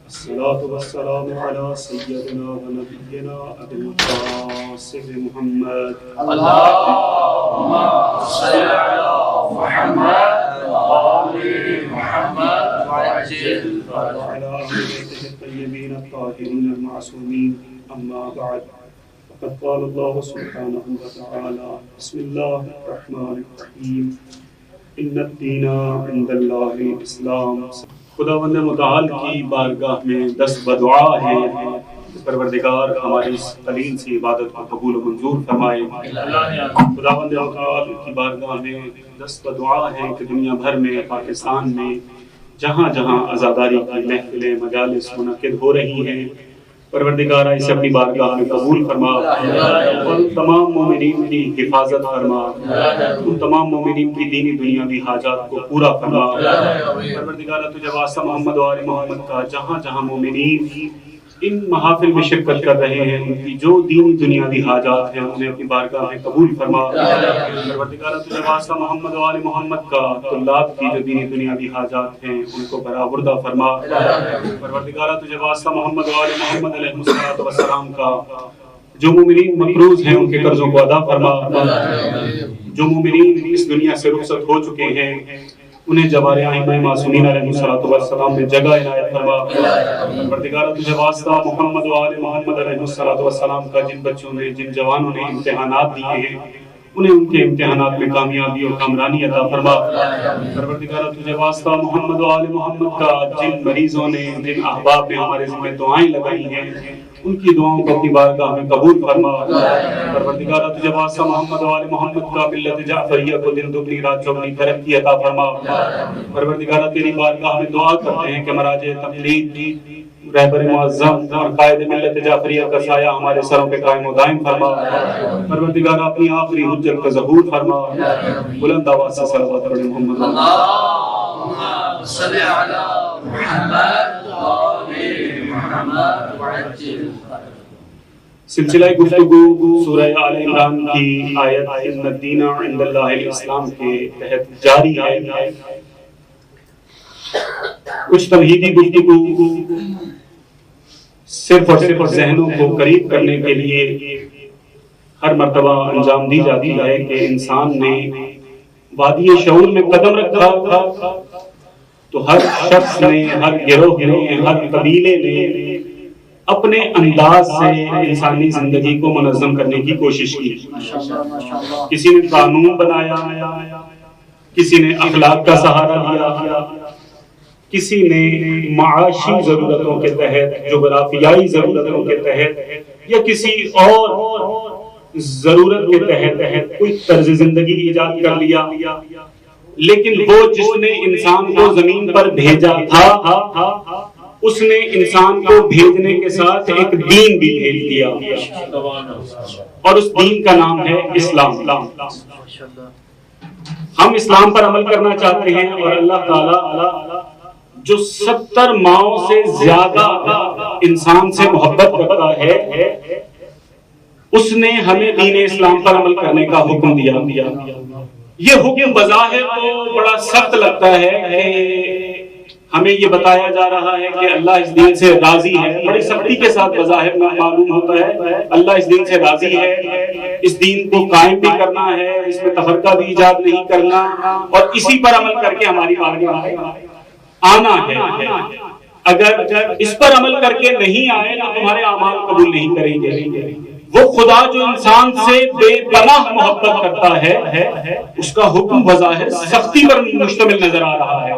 الصلاة والسلام على سيدنا ونبينا أبي القاسم محمد اللهم صل على محمد وآل محمد وعجل وعلى أهل بيته الطيبين الطاهرين المعصومين أما بعد فقد قال الله سبحانه وتعالى بسم الله الرحمن الرحيم إن الدين عند الله الإسلام. خداوند متعال کی بارگاہ میں دست بدعا ہے پروردگار ہماری اس قلیل سی عبادت کو قبول و منظور فرمائے. خداوند متعال کی بارگاہ میں دست بدعا ہے کہ دنیا بھر میں پاکستان میں جہاں جہاں عزاداری کی محفلیں مجالس منعقد ہو رہی ہیں پروردگارہ اسے اپنی بارگاہ میں قبول فرما اور تمام مومنین کی حفاظت فرما، ان تمام مومنین کی دینی دنیاوی حاجات کو پورا فرما. پروردگارہ تجھے واسطہ محمد و آل محمد کا جہاں جہاں مومنین ان محافل میں شرکت کر رہے ہیں ان کی جو دینی دنیاوی حاجات ہیں انہیں اپنی بارگاہ میں قبول فرما. پروردگارہ تجھے واسطہ محمد و آل محمد کا طلاب کی جو دینی دنیاوی حاجات ہیں ان کو برآوردہ فرما. پروردگارہ تجھے واسطہ محمد و آل محمد علیہ السلام کا جو مومنین مقروض ہیں ان کے قرضوں کو ادا فرما. جو مومنین اس دنیا سے رخصت ہو چکے ہیں انہیں جوار ائمہ معصومین علیہ السلام میں جگہ عنایت فرما. پروردگارہ تجھے واسطہ محمد و آل محمد علیہ السلام کا جن بچوں نے جن جوانوں نے امتحانات دیے ہیں انہیں ان کے امتحانات میں کامیابی اور کامرانی عطا فرما. پروردگارہ تجھے واسطہ محمد و آل محمد کا جن مریضوں نے جن احباب نے ہمارے ذمہ دعائیں لگائی ہیں ان کی دعاؤں کو اپنی بارگاہ میں قبول فرما. پروردگارہ تجھے واسطہ محمد و آل محمد کا ملت جعفریہ کو دن دگنی رات چوگنی ترقی عطا فرما. پروردگارہ تیری بارگاہ میں دعا کرتے ہیں کہ مراجع تقلید رہبر معظم اور قائد ملت جعفریہ کا سایہ ہمارے سروں پہ قائم و دائم فرما. پروردگارہ اپنی آخری حجت کا ظہور فرما. بلند آواز سے صلوات پڑھیں محمد اللهم صل على محمد وآل محمد وعجل. سلسلہ گفتگو سورہ آل عمران کی آیت ان الدین عند اللہ الاسلام کے تحت جاری ہے. کچھ تمہیدی گفتگو صرف اور صرف ذہنوں کو قریب کرنے کے لیے ہر مرتبہ انجام دی جاتی ہے کہ انسان نے وادی شعور میں قدم رکھا تو ہر شخص نے، ہر گروہ نے، ہر قبیلے نے اپنے انداز سے انسانی زندگی کو منظم کرنے کی کوشش کی. کسی نے قانون بنایا، کسی نے اخلاق کا سہارا لیا، کسی نے معاشی ضرورتوں کے تحت، جغرافیائی ضرورتوں کے تحت یا کسی اور ضرورت کے تحت کوئی طرز زندگی ایجاد کر لیا. لیکن وہ جس نے انسان کو زمین پر بھیجا تھا اس نے انسان کو بھیجنے کے ساتھ ایک دین بھی بھیج دیا اور اس دین کا نام ہے اسلام. ہم اسلام پر عمل کرنا چاہتے ہیں اور اللہ تعالیٰ جو 70 ماؤں سے زیادہ انسان سے محبت کرتا ہے اس نے ہمیں دین اسلام پر عمل کرنے کا حکم دیا. یہ حکم بظاہر تو بڑا سخت لگتا ہے کہ ہمیں یہ بتایا جا رہا ہے کہ اللہ اس دین سے راضی ہے. بڑی سختی کے ساتھ بظاہر معلوم ہوتا ہے اللہ اس دین سے راضی ہے، اس دین کو قائم بھی کرنا ہے، اس میں تفرقہ بھی ایجاد نہیں کرنا اور اسی پر عمل کر کے ہماری بارگاہ آنا ہے. اگر اس پر عمل کر کے نہیں آئے تو تمہارے اعمال قبول نہیں کریں گے. وہ خدا جو انسان سے بے پناہ محبت کرتا ہے اس کا حکم بظاہر سختی پر مشتمل نظر آ رہا ہے.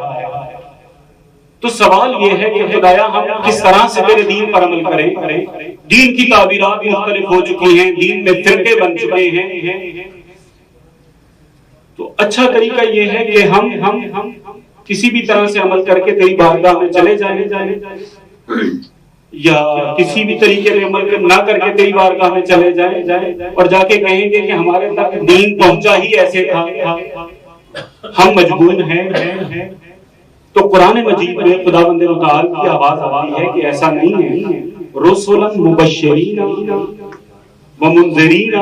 تو سوال یہ ہے کہ خدایا ہم کس طرح سے تیرے دین پر عمل کریں؟ دین کی تعبیرات مختلف ہو چکی ہیں، دین میں فرقے بن چکے ہیں. تو اچھا طریقہ یہ ہے کہ ہم کسی بھی طرح سے عمل کر کے تیری بارگاہ میں چلے جائیں یا کسی بھی طریقے سے عمل نہ کر کے تیری بارگاہ میں چلے جائیں اور جا کے کہیں گے کہ ہمارے تک دین پہنچا ہی ایسے تھا، ہم مجبور ہیں. تو قرآن مجید میں خداوند متعال کی آواز آتی ہے کہ ایسا نہیں ہے. رسولا مبشرین ومنذرین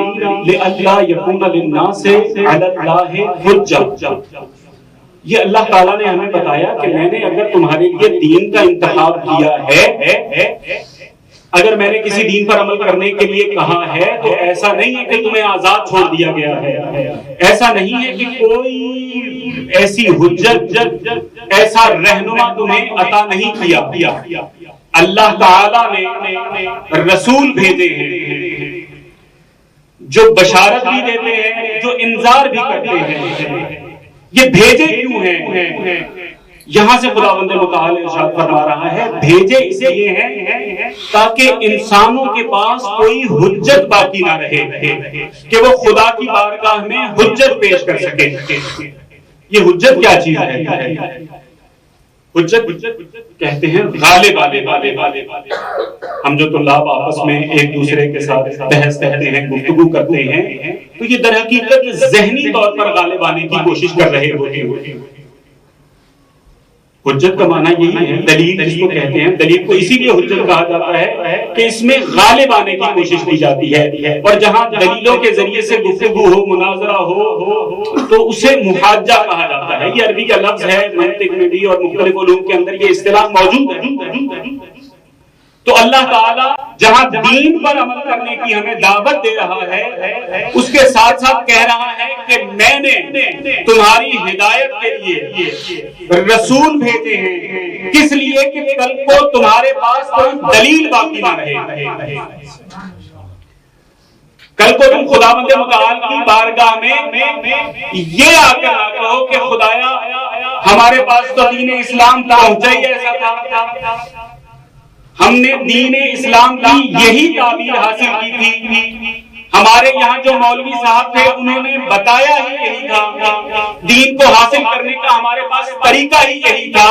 لئلا یکون للناس علی اللہ حجہ. یہ اللہ تعالیٰ نے ہمیں بتایا کہ میں نے اگر تمہارے لیے دین کا انتخاب کیا ہے، اگر میں نے کسی دین پر عمل کرنے کے لیے کہا ہے، تو ایسا نہیں ہے کہ تمہیں آزاد چھوڑ دیا گیا ہے، ایسا نہیں ہے کہ کوئی ایسی حجت، ایسا رہنما تمہیں عطا نہیں کیا۔ اللہ تعالیٰ نے رسول بھیجے ہیں جو بشارت بھی دیتے ہیں، جو انذار بھی کرتے ہیں۔ یہ بھیجے کیوں ہیں؟ یہاں سے خداوند متعال ارشاد فرما رہا ہے بھیجے اس لیے ہیں تاکہ انسانوں کے پاس کوئی حجت باقی نہ رہے کہ وہ خدا کی بارگاہ میں حجت پیش کر سکے۔ یہ حجت کیا چیز ہے؟ حجت کہتے ہیں غالب۔ ہم جو طلاب آپس میں ایک دوسرے کے ساتھ بحث کرتے ہیں، گفتگو کرتے ہیں، تو یہ در حقیقت ذہنی طور پر غالب آنے کی کوشش کر رہے ہوتے ہیں۔ حجت کا معنی یہی ہے، دلیل جس کو کہتے ہیں، دلیل کو اسی لیے حجت کہا جاتا ہے کہ اس میں غالب آنے کی کوشش کی جاتی ہے، اور جہاں دلیلوں کے ذریعے سے گفتگو ہو، مناظرہ ہو، تو اسے محاجہ کہا جاتا ہے۔ یہ عربی کا لفظ ہے، منطق میں بھی اور مختلف علوم کے اندر یہ اصطلاح موجود ہے۔ تو اللہ تعالیٰ جہاں دین پر عمل کرنے کی ہمیں دعوت دے رہا ہے، اس کے ساتھ ساتھ کہہ رہا ہے کہ میں نے تمہاری ہدایت کے لیے رسول بھیجے ہیں، کس لیے کہ کل کو تمہارے پاس کوئی دلیل باقی نہ رہے۔ کل کو تم خداوند متعال کی بارگاہ میں یہ آ کر نہ کہو کہ خدایا ہمارے پاس تو دین اسلام پہنچا ہی ایسا تھا، ہم نے دین اسلام کی یہی تعبیر حاصل کی تھی، ہمارے یہاں جو مولوی صاحب تھے انہوں نے بتایا ہی یہی تھا، دین کو حاصل کرنے کا ہمارے پاس طریقہ ہی یہی تھا۔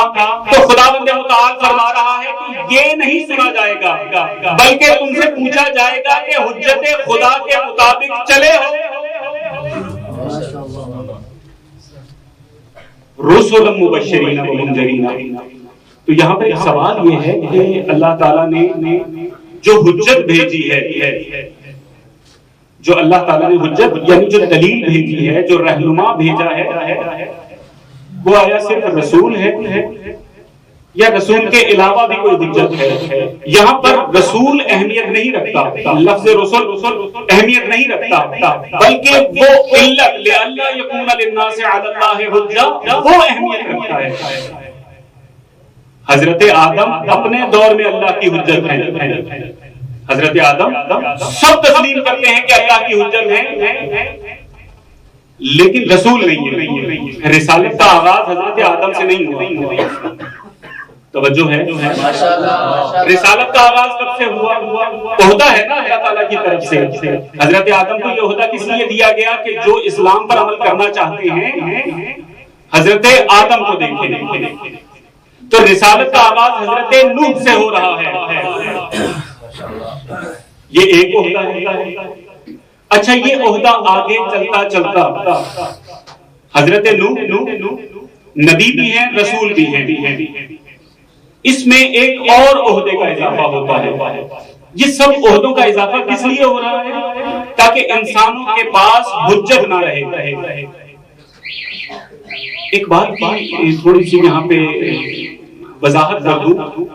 تو خداوند متعال فرما رہا ہے کہ یہ نہیں سنا جائے گا، بلکہ تم سے پوچھا جائے گا کہ حجت خدا کے مطابق چلے ہو۔ رسلا مبشرین و منذرین۔ تو یہاں پر ایک سوال یہ ہے کہ اللہ تعالیٰ نے جو حجت بھیجی ہے، جو اللہ تعالیٰ نے حجت یعنی جو دلیل بھیجی ہے، جو رہنما بھیجا ہے، وہ آیا صرف رسول ہے یا رسول کے علاوہ بھی کوئی حجت ہے؟ یہاں پر رسول اہمیت نہیں رکھتا، لفظ رسول اہمیت نہیں رکھتا، بلکہ وہ علت لئلا یکون للناس علی اللہ حجہ وہ اہمیت رکھتا ہے۔ حضرت آدم اپنے دور میں اللہ کی حجت ہیں، حضرت آدم سب تسلیم کرتے ہیں کہ اللہ کی حجت ہیں، لیکن رسول نہیں ہے۔ رسالت کا آغاز حضرت آدم سے نہیں ہوا، توجہ ہے؟ رسالت کا آغاز کب سے ہوا؟ عہدہ ہے نا اللہ تعالیٰ کی طرف سے۔ حضرت آدم کو یہ عہدہ کس لیے دیا گیا کہ جو اسلام پر عمل کرنا چاہتے ہیں حضرت آدم کو دیکھیں۔ تو رسالت کا آغاز حضرت نوح سے ہو رہا ہے، یہ ایک عہدہ ہے۔ اچھا، یہ عہدہ آگے چلتا چلتا حضرت نوح نبی بھی ہیں، رسول بھی ہیں، اس میں ایک اور عہدے کا اضافہ ہوتا ہے۔ یہ سب عہدوں کا اضافہ کس لیے ہو رہا ہے؟ تاکہ انسانوں کے پاس حجت نہ رہے۔ ایک بات کی تھوڑی سی یہاں پہ وضاحت کر دوں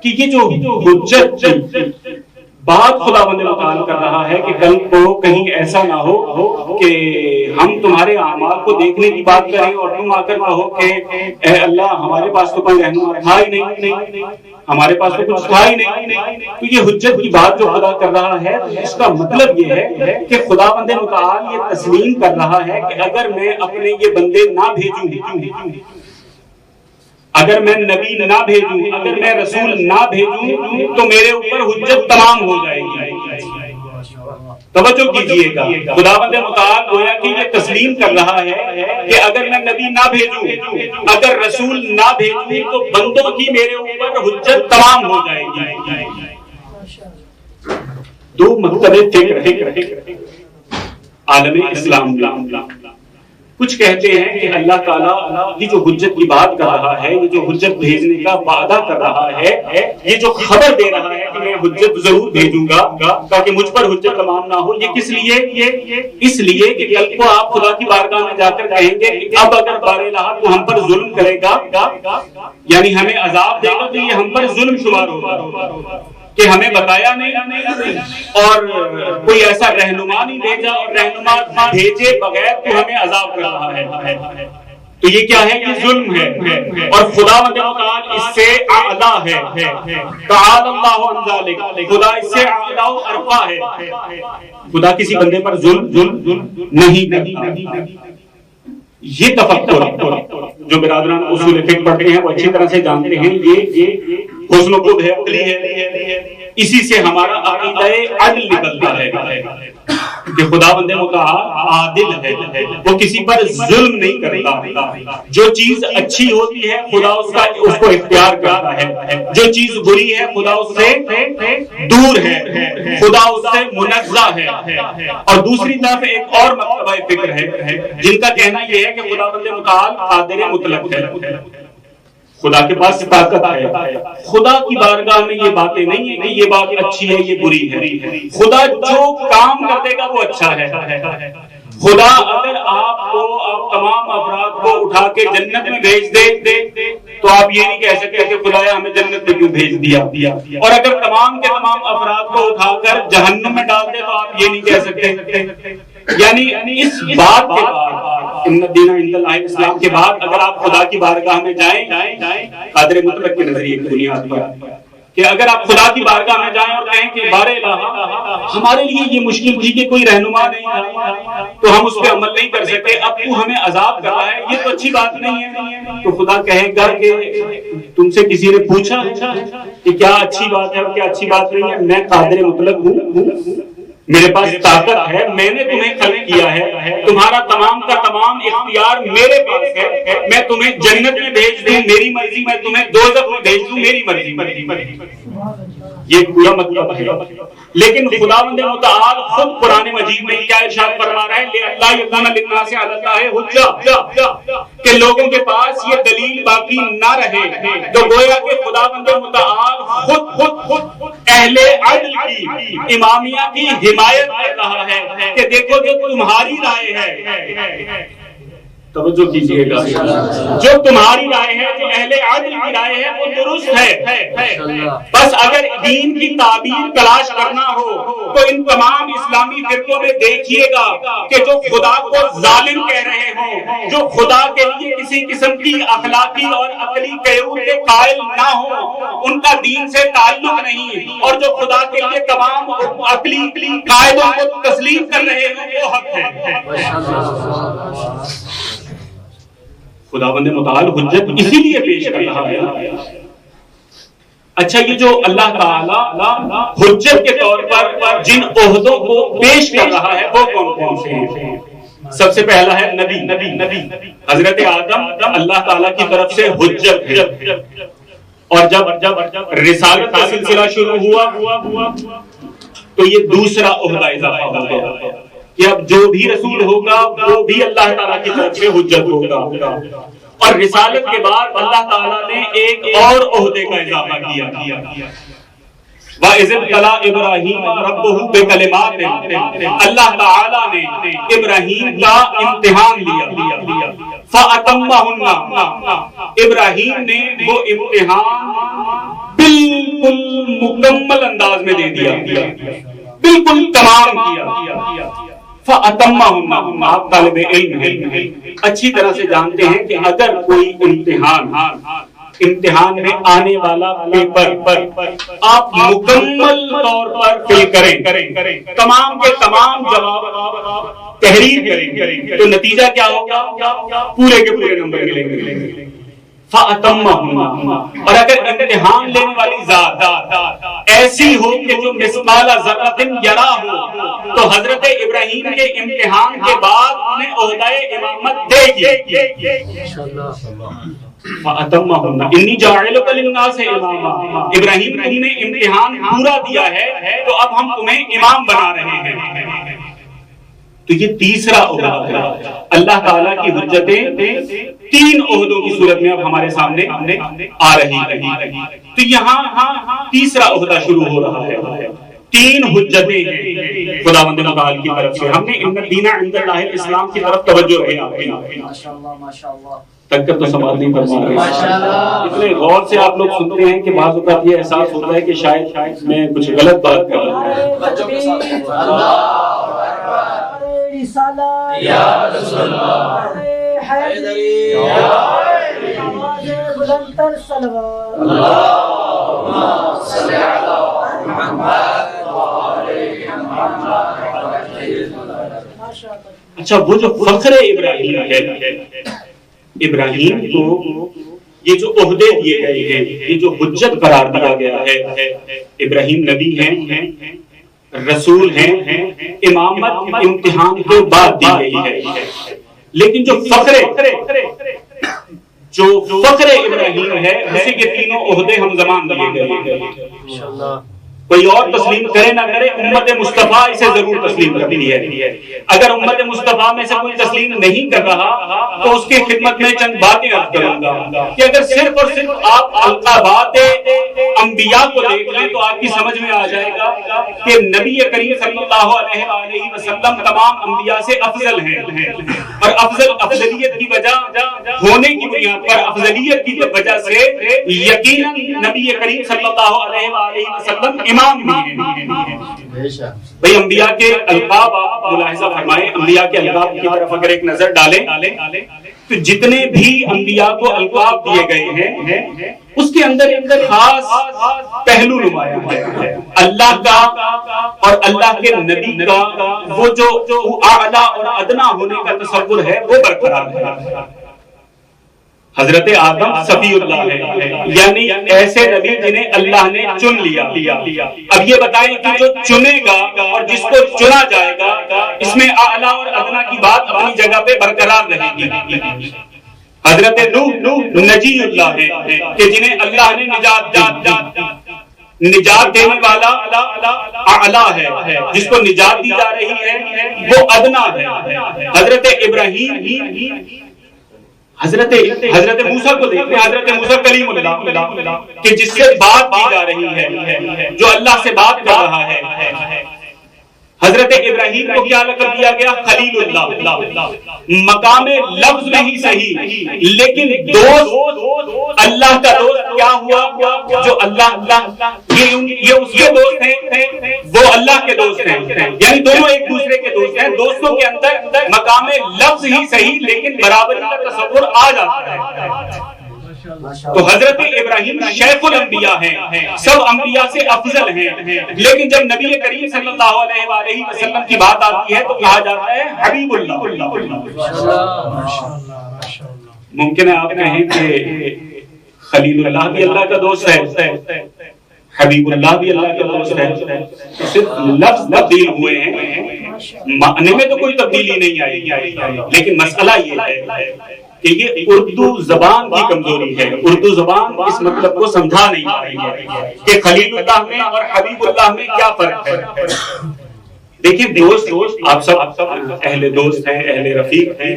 کہ یہ جو حجت بات خداوند متعال کر رہا ہے کہ کل کو کہیں ایسا نہ ہو کہ ہم تمہارے اعمال کو دیکھنے کی بات کریں اور تم آ کر کہو کہ اے اللہ ہمارے پاس تو کوئی رہنما تھا ہی نہیں، ہمارے پاس تو کچھ تھا ہی نہیں۔ تو یہ حجت کی بات جو خدا کر رہا ہے اس کا مطلب یہ ہے کہ خداوند متعال یہ تسلیم کر رہا ہے کہ اگر میں اپنے یہ بندے نہ بھیجوں، اگر میں نبی نہ بھیجوں، اگر میں رسول نہ بھیجوں تو میرے اوپر حجت تمام ہو جائے گی۔ توجہ کیجئے گا، خداوند متعال گویا کہ یہ تسلیم کر رہا ہے کہ اگر میں نبی نہ بھیجوں، اگر رسول نہ بھیجوں تو بندوں کی میرے اوپر حجت تمام ہو جائے گی۔ دو مکتب فکر عالم اسلام، کچھ کہتے ہیں کہ اللہ تعالیٰ یہ جو حجت کی بات کر رہا ہے، یہ جو حجت بھیجنے کا وعدہ کر رہا ہے، یہ جو خبر دے رہا ہے کہ میں حجت ضرور بھیجوں گا تاکہ مجھ پر حجت تمام نہ ہو، یہ کس لیے؟ اس لیے کہ کل کو آپ خدا کی بارگاہ میں جا کر کہیں گے کہ اب اگر بار الہ تو ہم پر ظلم کرے گا، یعنی ہمیں عذاب دے گا، تو یہ ہم پر ظلم شمار ہوگا کہ ہمیں بتایا نہیں اور کوئی ایسا رہنما نہیں بھیجا، اور رہنما بھیجے بغیر تو ہمیں عذاب کر رہا ہے، تو یہ کیا ہے؟ یہ ظلم ہے، اور خداوند متعال اس سے اعلیٰ ہے، تعالی اللہ عن ذلک، خدا اس سے اعلیٰ و ارفع ہے، خدا کسی بندے پر ظلم نہیں کرتا۔ یہ تفکر جو برادران اصول فقہ پڑھتے ہیں وہ اچھی طرح سے جانتے ہیں، یہ حسن و قد ہے، عقلی ہے، اسی سے ہمارا عقیدہ عدل نکلتا ہے کہ خداوند متعال عادل ہے، وہ کسی پر ظلم نہیں کرتا، جو چیز اچھی ہوتی ہے خدا اس کو اختیار کرتا ہے، جو چیز بری ہے خدا اس سے دور ہے، خدا اس سے منزہ ہے۔ اور دوسری طرف ایک اور مرتبہ فکر ہے جن کا کہنا یہ ہے کہ خداوند متعال قادر مطلق ہے، خدا کے پاس طاقت ہے، خدا کی بارگاہ میں یہ باتیں نہیں ہیں کہ یہ بات اچھی ہے یہ بری ہے، خدا جو کام کر دے گا وہ اچھا ہے۔ خدا اگر آپ تمام افراد کو اٹھا کے جنت میں بھیج دے تو آپ یہ نہیں کہہ سکتے کہ خدایا ہمیں جنت میں کیوں بھیج دیا، اور اگر تمام کے تمام افراد کو اٹھا کر جہنم میں ڈال دے تو آپ یہ نہیں کہہ سکتے۔ یعنی اس بات کے بعد ان الدین عند اللہ الاسلام کے بعد اگر آپ خدا کی بارگاہ میں جائیں قادر مطلق کے نظریے کی بنیاد پر، کہ اگر آپ خدا کی بارگاہ میں جائیں اور کہیں کہ بار الہ ہمارے لیے یہ مشکل تھی کہ کوئی رہنما نہیں تھا تو ہم اس پہ عمل نہیں کر سکے، اب تو ہمیں عذاب کر رہا ہے، یہ تو اچھی بات نہیں ہے، تو خدا کہے گا کہ تم سے کسی نے پوچھا کہ کیا اچھی بات ہے اور کیا اچھی بات نہیں ہے؟ میں قادر مطلق ہوں، میرے پاس طاقت ہے، میں نے تمہیں خلق کیا ہے، تمہارا تمام کا تمام اختیار میرے پاس ہے، میں تمہیں جنت میں بھیج دوں میری مرضی، میں تمہیں دوزخ میں بھیج دوں میری مرضی۔ یہ پورا مطلب ہے، لیکن خداوند متعال خود قرآن مجید میں کیا ارشاد فرما رہا ہے؟ لِأَلَّا يَكُونَ لِلنَّاسِ عَلَى اللَّهِ حُجَّةٌ، کہ لوگوں کے پاس یہ دلیل باقی نہ رہے، تو گویا کہ خداوند متعال خود اہل عدل کی امامیہ کی حمایت کر رہا ہے کہ دیکھو جو تمہاری رائے ہے، توجہ کیجئے گا، جو تمہاری رائے ہے، جو اہل عدل کی رائے ہے وہ درست ہے، بس اگر دین کی تعبیر تلاش کرنا ہو تو ان تمام اسلامی فرقوں میں دیکھیے گا کہ جو خدا کو ظالم کہہ رہے ہوں، جو خدا کے لیے کسی قسم کی اخلاقی اور عقلی قیود کے قائل نہ ہوں، ان کا دین سے تعلق نہیں، اور جو خدا کے لیے تمام عقلی قاعدوں کو تسلیم کر رہے ہیں وہ حق ہے۔ خداوند متعال حجت اسی لیے پیش کر رہا ہے۔ اچھا، یہ جو اللہ تعالیٰ حجت کے طور پر جن عہدوں کو پیش کر رہا ہے وہ کون کون سے ہیں؟ سب سے پہلا ہے نبی، حضرت آدم اللہ تعالیٰ کی طرف سے حجت ہے، اور جب رسالت کا سلسلہ شروع ہوا تو یہ دوسرا عہدہ اضافہ ہو گیا کہ اب جو بھی رسول ہوگا وہ بھی اللہ تعالیٰ کی طرف سے حجت ہوگا، اور رسالت کے بعد اللہ تعالیٰ نے ایک اور عہدے کا اضافہ کیا۔ وَإِذِ ابْتَلَىٰ إِبْرَاهِيمَ رَبُّهُ بِكَلِمَاتٍ، اللہ تعالیٰ نے ابراہیم کا امتحان لیا، فَأَتَمَّهُنَّ، ابراہیم نے وہ امتحان بالکل مکمل انداز میں دے دیا، بالکل تمام کیا۔ فَأَتَمَّهُنَّ، آپ طالب علم ہیں، اچھی طرح سے جانتے ہیں کہ اگر کوئی امتحان میں آنے والا پیپر آپ مکمل طور پر فل کریں، تمام کے تمام جواب تحریر کریں تو نتیجہ کیا ہوگا؟ پورے کے پورے نمبر ملیں گے۔ فَأَتَمَّهُنَّ، اور اگر امتحان لینے والی ذات ایسی ہو کہ جو مثقال ذرۃ یرا ہو تو حضرت ابراہیم کے امتحان کے بعد انہیں عہدہ امامت دے گی۔ فَأَتَمَّهُنَّ إِنِّي جَاعِلُكَ لِلنَّاسِ إِمَامًا، ابراہیم تم نے امتحان پورا دیا ہے تو اب ہم تمہیں امام بنا رہے ہیں۔ تو یہ تیسرا عہدہ ہے. اللہ تعالیٰ کی حجتیں 3 عہدوں کی صورت میں اب ہمارے سامنے آ رہی ہیں. تو یہاں تیسرا عہدہ شروع ہو رہا ہے. 3 حجتیں ہیں خداوند متعال کی طرف سے. ہم نے ان الدین عند اللہ الاسلام کی طرف توجہ ہے. ماشاءاللہ ماشاءاللہ تک کر تو سماعت نہیں کر پا رہے. اتنے غور سے آپ لوگ سنتے ہیں کہ بعض اوقات یہ احساس ہوتا ہے کہ شاید میں کچھ غلط بات کر رہا ہوں. بچوں کے ساتھ اللہ رسالہ یا رسول اللہ حیدری آواز بلند تر صلوات اللہم صلی علی محمد اچھا وہ جو فخر ابراہیم ہے، ابراہیم کو یہ جو عہدے دیے گئے ہیں، یہ جو حجت قرار دیا گیا ہے، ابراہیم نبی ہیں، رسول ہیں، امامت امتحان کے بعد دی گئی ہے. لیکن جو فخر ابراہیم ہے اسی کے 3 عہدے ہم زمان دیے گئے ہیں. کوئی اور تسلیم کرے نہ کرے، امت مصطفیٰ اسے ضرور تسلیم کرتی ہے. اگر امت مصطفیٰ میں سے کوئی تسلیم نہیں کر رہا تو اس کی خدمت میں چند باتیں عرض کروں گا کہ اگر صرف اور صرف آپ القابات انبیاء کو دیکھ لیں تو آپ کی سمجھ میں آ جائے گا کہ نبی کریم صلی اللہ علیہ وآلہ وسلم تمام انبیاء سے افضل ہیں. اور افضلیت کی وجہ ہونے کی بنیاد پر، افضلیت کی وجہ سے یقیناً نبی کریم صلی اللہ علیہ وآلہ وسلم امام بھی ہیں. بھئی انبیاء کے القاب آپ ملاحظہ فرمائیں. انبیاء کے القاب کی طرف اگر ایک نظر ڈالیں تو جتنے بھی انبیاء کو القاب دیے گئے ہیں اس کے اندر ایک خاص پہلو نمایاں ہے. اللہ کا اور اللہ کے نبی کا وہ جو اعلیٰ اور ادنا ہونے کا تصور ہے وہ برقرار ہے. حضرت آدم صفی اللہ ہے، یعنی ایسے نبی جنہیں اللہ نے چن لیا. اب یہ بتائیں کہ جو چنے گا اور جس کو چنا جائے گا اس میں اعلیٰ اور ادنا کی بات اپنی جگہ پہ برقرار رہے گی. حضرت نوح نجی اللہ ہے کہ جنہیں اللہ نے نجات دینے والا اعلیٰ ہے، جس کو نجات دی جا رہی ہے وہ ادنا ہے. حضرت ابراہیم، حضرت موسیٰ کو دیکھتے ہیں، حضرت موسیٰ کلیم اللہ کہ جس سے بات کی جا رہی ہے، جو اللہ سے بات کر رہا ہے. حضرت ابراہیم کو کیا لقب دیا گیا؟ خلیل اللہ. مقام لفظ نہیں صحیح لیکن دوست، اللہ کا دوست کیا ہوا؟ جو اللہ یہ اس کے دوست ہیں، وہ اللہ کے دوست ہیں، یعنی دونوں ایک دوسرے کے دوست ہیں. دوستوں کے اندر مقام لفظ ہی صحیح لیکن برابری کا تصور آ جاتا ہے. تو حضرت ابراہیم شیخ الانبیاء ہیں، سب انبیاء سے افضل ہیں. لیکن جب نبی کریم صلی اللہ علیہ وآلہ وسلم کی بات آتی ہے تو کہا جاتا ہے حبیب اللہ. ممکن ہے آپ کہیں کہ خلیل اللہ بھی اللہ کا دوست ہے، حبیب اللہ بھی اللہ کا دوست ہے. صرف لفظ تبدیل ہوئے ہیں، معنی میں تو کوئی تبدیلی نہیں آئی. لیکن مسئلہ یہ ہے کہ یہ اردو زبان کی کمزوری ہے. اردو زبان اس مطلب کو سمجھا نہیں پا رہی ہے کہ خلیل اللہ میں اور حبیب اللہ میں کیا فرق ہے. دیکھیں دوست، آپ سب اہل دوست ہیں، اہل رفیق ہیں.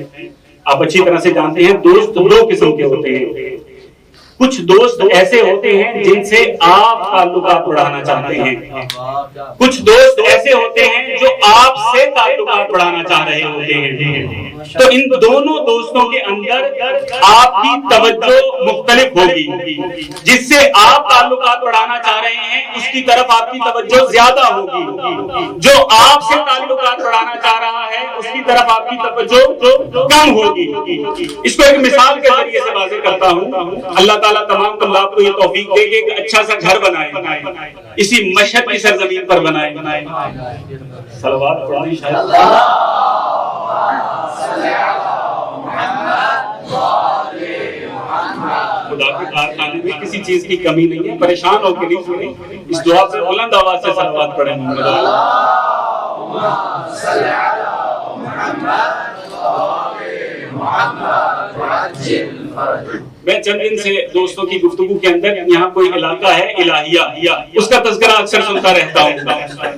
آپ اچھی طرح سے جانتے ہیں دوست 2 قسم کے ہوتے ہیں. کچھ دوست ایسے ہوتے ہیں جن سے آپ تعلقات بڑھانا چاہتے ہیں، کچھ دوست ایسے ہوتے ہیں جو آپ سے تعلقات بڑھانا چاہ رہے ہوتے ہیں. تو ان دونوں دوستوں کے اندر آپ کی توجہ مختلف ہوگی. جس سے آپ تعلقات بڑھانا چاہ رہے ہیں اس کی طرف آپ کی توجہ زیادہ ہوگی. جو آپ سے تعلقات بڑھانا چاہ رہا ہے اس کی طرف آپ کی توجہ کم ہوگی. اس کو ایک مثال کے ذریعے سے واضح کرتا ہوں. اللہ تعالیٰ تمام طلاب کو یہ توفیق دے کہ ایک اچھا سا گھر بنائے، اسی مشہد کی سرزمین پر بنائے. صلوات پڑھیں شاید. خدا کے کارخانے میں کسی چیز کی کمی نہیں ہے، پریشان ہو کے نہیں سنیں. اس دعا سے بلند آواز سے صلوات پڑھیں. میں چند دن سے دوستوں کی گفتگو کے اندر یہاں کوئی علاقہ ہے الہیہ، اس کا تذکرہ اکثر سنتا رہتا ہوں.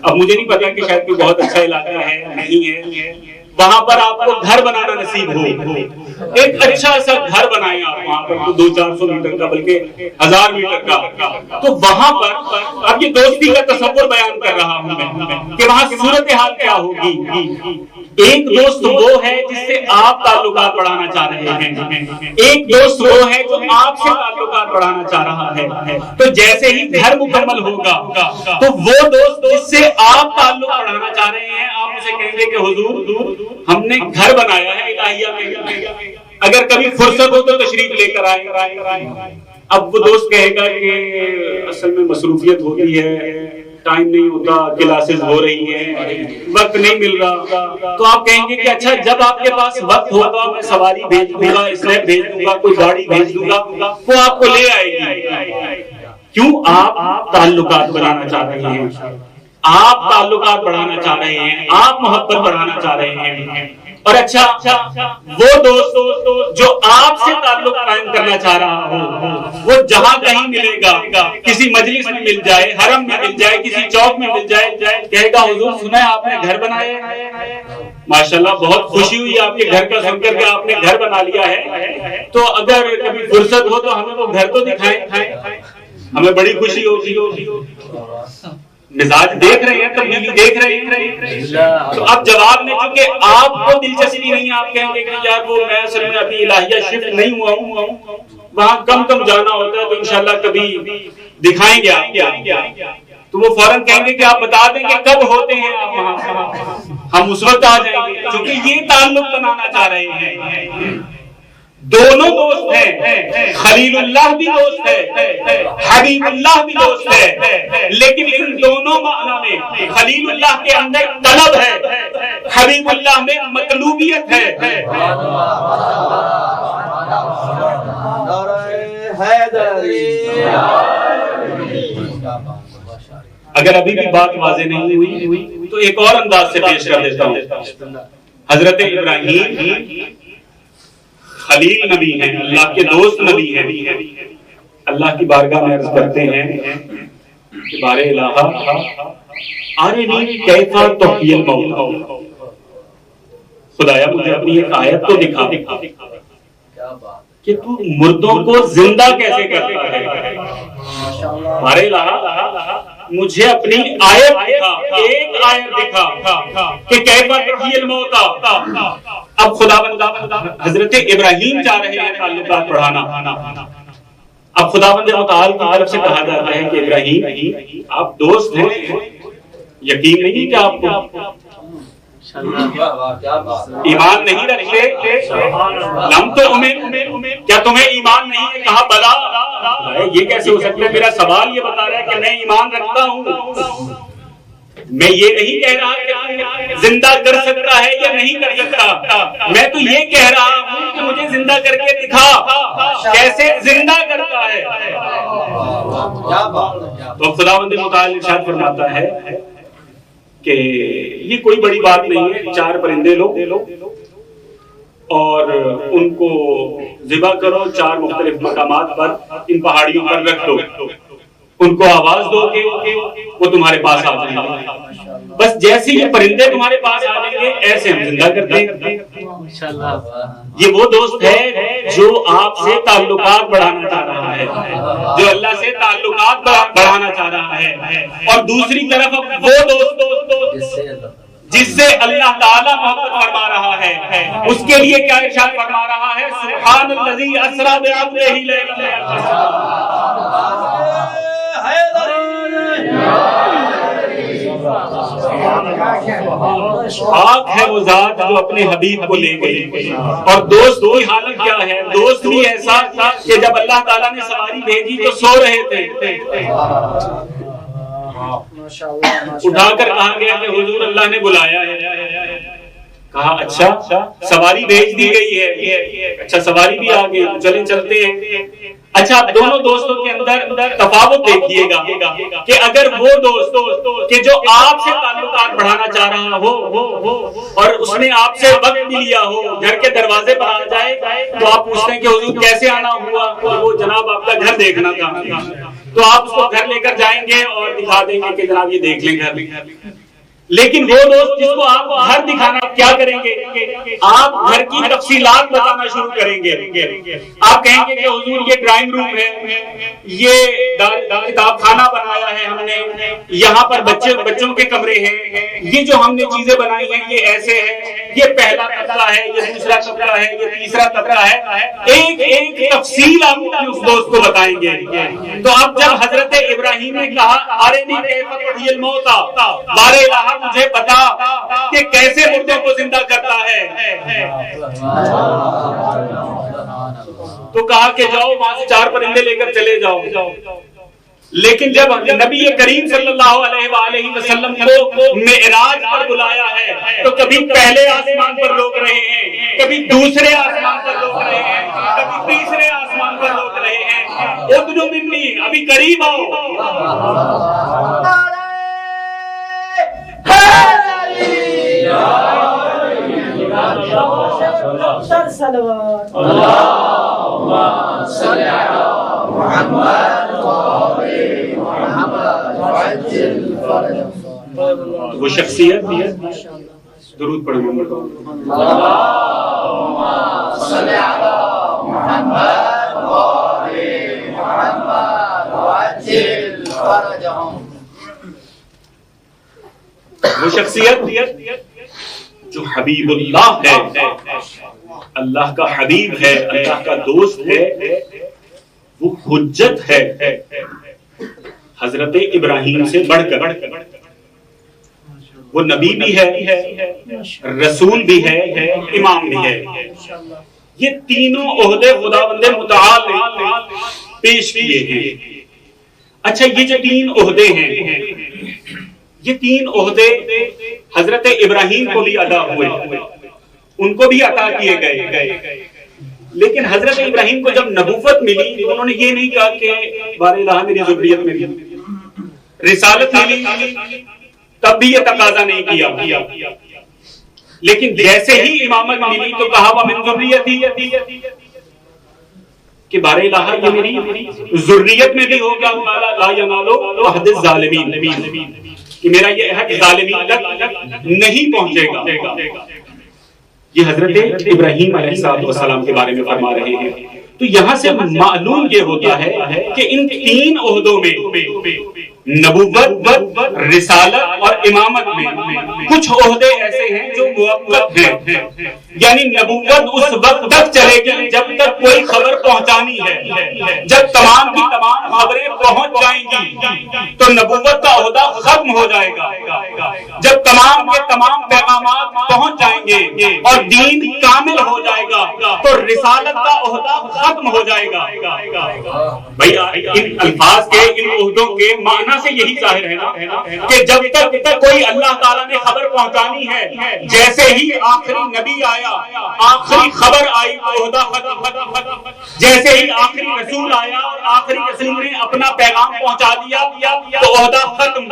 اب مجھے نہیں پتا کہ شاید کوئی بہت اچھا علاقہ ہے نہیں ہے، وہاں پر آپ کو گھر بنانا نصیب ہو، ایک اچھا سا گھر بنائیں آپ وہاں پر 200-400 میٹر کا بلکہ 1000 میٹر کا، تو وہاں پر اب یہ دوستی کا تصور بیان کر رہا ہوں میں کہ وہاں صورتحال کیا ہوگی۔ ایک دوست وہ ہے جس سے آپ تعلقات بڑھانا چاہ رہے ہیں، ایک دوست وہ ہے جو آپ سے تعلقات بڑھانا چاہ رہا ہے، تو جیسے ہی گھر مکمل ہوگا تو وہ دوست جس سے آپ تعلق بڑھانا چاہ رہے ہیں آپ اسے کہیں گے کہ حضور ہم نے گھر بنایا ہے الہیہ میں، اگر کبھی فرصت ہو تو تشریف لے کر آئے۔ اب وہ دوست کہے گا کہ اصل میں مصروفیت ہوتی ہے، ٹائم نہیں ہوتا، کلاسز ہو رہی ہیں، وقت نہیں مل رہا، تو آپ کہیں گے کہ اچھا جب آپ کے پاس وقت ہوگا میں سواری بھیج دوں گا، اسنیپ بھیج دوں گا، کوئی گاڑی بھیج دوں گا، وہ آپ کو لے آئے گی۔ کیوں؟ آپ تعلقات بڑھانا چاہ رہے ہیں، آپ تعلقات بڑھانا چاہ رہے ہیں، آپ محبت بڑھانا چاہ رہے ہیں، اور اچھا وہ دوست جو آپ سے تعلق قائم کرنا چاہ رہا ہو وہ جہاں کہیں ملے گا، کسی مجلس میں مل جائے، حرم میں مل جائے، کسی چوک میں مل جائے، کہے گا حضور سنا ہے آپ نے گھر بنایا ہے، ماشاءاللہ بہت خوشی ہوئی آپ کے گھر کا سن کر کے، آپ نے گھر بنا لیا ہے، تو اگر کبھی فرصت ہو تو ہمیں وہ گھر تو دکھائیں، ہمیں بڑی خوشی ہوگی۔ مزاج دیکھ رہے ہیں، تبدیلی دیکھ رہے ہیں، تو اب جواب میں چونکہ آپ کو دلچسپی نہیں، آپ کہیں گے کہ یار وہ میں اصل میں ابھی الہیہ شفٹ نہیں ہوا ہوں، وہاں کم جانا ہوتا ہے، تو انشاءاللہ کبھی دکھائیں گے آپ، تو وہ فوراً کہیں گے کہ آپ بتا دیں کہ کب ہوتے ہیں آپ وہاں، ہم اس وقت آ جائیں گے، کیونکہ یہ تعلق بنانا چاہ رہے ہیں۔ دونوں دوست ہیں، خلیل اللہ بھی دوست ہے، حبیب اللہ بھی دوست ہے، لیکن ان دونوں معنی میں خلیل اللہ کے اندر طلب ہے، حبیب اللہ میں مطلوبیت ہے۔ اگر ابھی بھی بات واضح نہیں ہوئی تو ایک اور انداز سے پیش کر دیتا ہوں۔ حضرت ابراہیم خلیل نبی ہیں، اللہ کے دوست نبی ہیں، اللہ کی بارگاہ میں عرض کرتے ہیں کہ بار الہ ارنی کیف تحیی الموتی، خدایا مجھے اپنی ایک آیت تو دکھا کہ تو مردوں کو زندہ کیسے کرتا ہے، بار الہ مجھے اپنی آیت دکھا، ایک آیت دکھا کہ کیف تحیی الموتی۔ اب خداوند حضرت ابراہیم چاہ رہے ہیں تعلقات بڑھانا، اب خداوند متعال کی طرف سے کہا جاتا ہے کہ ابراہیم آپ دوست ہیں، یقین نہیں کہ آپ کو ایمان نہیں رکھتے، لم تو کیا تمہیں ایمان نہیں ہے؟ کہا بلا، یہ کیسے ہو سکتا ہے؟ میرا سوال یہ بتا رہا ہے کہ میں ایمان رکھتا ہوں، میں یہ نہیں کہہ رہا کہ زندہ کر سکتا ہے یا نہیں کر سکتا، میں تو یہ کہہ رہا ہوں کہ مجھے زندہ کر کے دکھا کیسے زندہ کرتا ہے۔ تو خداوند متعال ارشاد فرماتا ہے کہ یہ کوئی بڑی بات نہیں ہے، 4 پرندے لو اور ان کو ذبح کرو، 4 مختلف مقامات پر ان پہاڑیوں پر رکھ دو، ان کو آواز دو کہ وہ تمہارے پاس آ جائیں گے، بس جیسے یہ پرندے تمہارے پاس آ جائیں گے ایسے ہم زندہ کرتے ہیں۔ یہ وہ دوست ہے جو آپ سے تعلقات بڑھانا چاہ رہا ہے، جو اللہ سے تعلقات بڑھانا چاہ رہا ہے، اور دوسری طرف وہ دوست جس سے اللہ تعالیٰ محبت فرما رہا ہے، اس کے لیے کیا ارشاد فرما رہا ہے؟ سبحان الذی اسری بعبدہ لیلا، پاک ہے وہ ذات جو اپنے حبیب کو لے گئی، اور دوست کی حالت کیا ہے؟ دوست بھی ایسا کہ جب اللہ تعالیٰ نے سواری بھیجی تو سو رہے تھے، اٹھا کر کہا گیا کہ حضور اللہ نے بلایا ہے، کہا اچھا سواری بھیج دی گئی ہے، اچھا سواری بھی آ گئی، چلیں چلتے ہیں۔ اچھا دونوں دوستوں کے اندر تفاوت دیکھیے گا کہ اگر وہ دوست کہ جو آپ سے تعلقات بڑھانا چاہ رہا ہو اور اس نے آپ سے وقت بھی لیا ہو، گھر کے دروازے پر آ جائے تو آپ پوچھتے ہیں کہ حضور کیسے آنا ہوا؟ وہ جناب آپ کا گھر دیکھنا تھا، تو آپ اس کو گھر لے کر جائیں گے اور دکھا دیں گے کہ جناب یہ دیکھ لیں گھر۔ لیکن وہ دوست جس کو آپ گھر دکھانا کیا کریں گے؟ آپ گھر کی تفصیلات بتانا شروع کریں گے. آپ کہیں گے کہ حضور یہ ڈرائنگ روم ہے, یہ کتاب خانہ بنایا ہے ہم نے, یہاں پر بچوں کے کمرے ہیں, یہ جو ہم نے چیزیں بنائی ہیں یہ ایسے ہے, یہ پہلا طبقہ ہے, یہ دوسرا طبقہ ہے, یہ تیسرا طبقہ ہے. ایک ایک تفصیل آپ اس دوست کو بتائیں گے. تو اب جب حضرت ابراہیم نے کہا ارنی کیف تحیی الموتى, بارے الہ مجھے بتا کہ کیسے مردوں کو زندہ کرتا ہے, تو کہا کہ جاؤ وہاں سے 4 پرندے لے کر چلے جاؤ. لیکن جب نبی کریم صلی اللہ علیہ وآلہ وسلم کو معراج پر بلایا ہے تو کبھی پہلے آسمان پر روک رہے ہیں, کبھی دوسرے آسمان پر روک رہے ہیں, کبھی تیسرے آسمان پر روک رہے ہیں. ادنو منی, ابھی قریب آؤ. وہ شخصیت درود پڑھیں. وہ شخصیت جو حبیب اللہ ہے, اللہ کا حبیب ہے, اللہ کا دوست ہے, وہ حجت ہے حضرت ابراہیم سے بڑھ کر. وہ نبی بھی ہے, رسول بھی ہے, امام بھی ہے. یہ تینوں عہدے خداوند متعال نے پیش کیے ہیں. اچھا, یہ جو 3 عہدے ہیں, یہ 3 عہدے حضرت ابراہیم کو بھی ادا ہوئے, ان کو بھی عطا کیے گئے. لیکن حضرت ابراہیم کو جب نبوت ملی تو انہوں نے یہ نہیں کہا کہ بارے الہ میری ذریت میں بھی رسالت ملی, تب بھی یہ تقاضا نہیں کیا. لیکن جیسے ہی امامت ملی تو کہا وَمِن ذُرِّيَّتِي, کہ بارے الہ یہ میری ذریت میں بھی ہوگا, لا يَنَالُ عَهْدِ الظَّالِمِينَ, کہ میرا یہ عہد ظالمین تک نہیں پہنچے گا. یہ حضرت ابراہیم علیہ السلام کے بارے میں فرما رہے ہیں. تو یہاں سے معلوم یہ ہوتا ہے کہ ان 3 عہدوں میں نبوت, رسالت اور امامت میں کچھ عہدے ایسے ہیں جو موقت ہیں. یعنی نبوت اس وقت تک چلے گی جب تک کوئی خبر پہنچانی ہے. جب تمام کی تمام خبریں پہنچ جائیں گی تو نبوت کا عہدہ ختم ہو جائے گا. جب تمام کے تمام پیغامات پہنچ جائیں گے اور دین کامل ہو جائے گا تو رسالت کا عہدہ ختم ہو جائے گا. بھئی ان الفاظ کے, ان عہدوں کے معنی سے یہی ظاہر ہے نا کہ جب تک کوئی اللہ تعالیٰ نے خبر پہنچانی ہے, جیسے ہی آخری نبی آیا, آخری خبر آئی, عہدہ ختم. جیسے ہی آخری رسول آیا اور آخری رسول نے اپنا پیغام پہنچا دیا تو عہدہ ختم.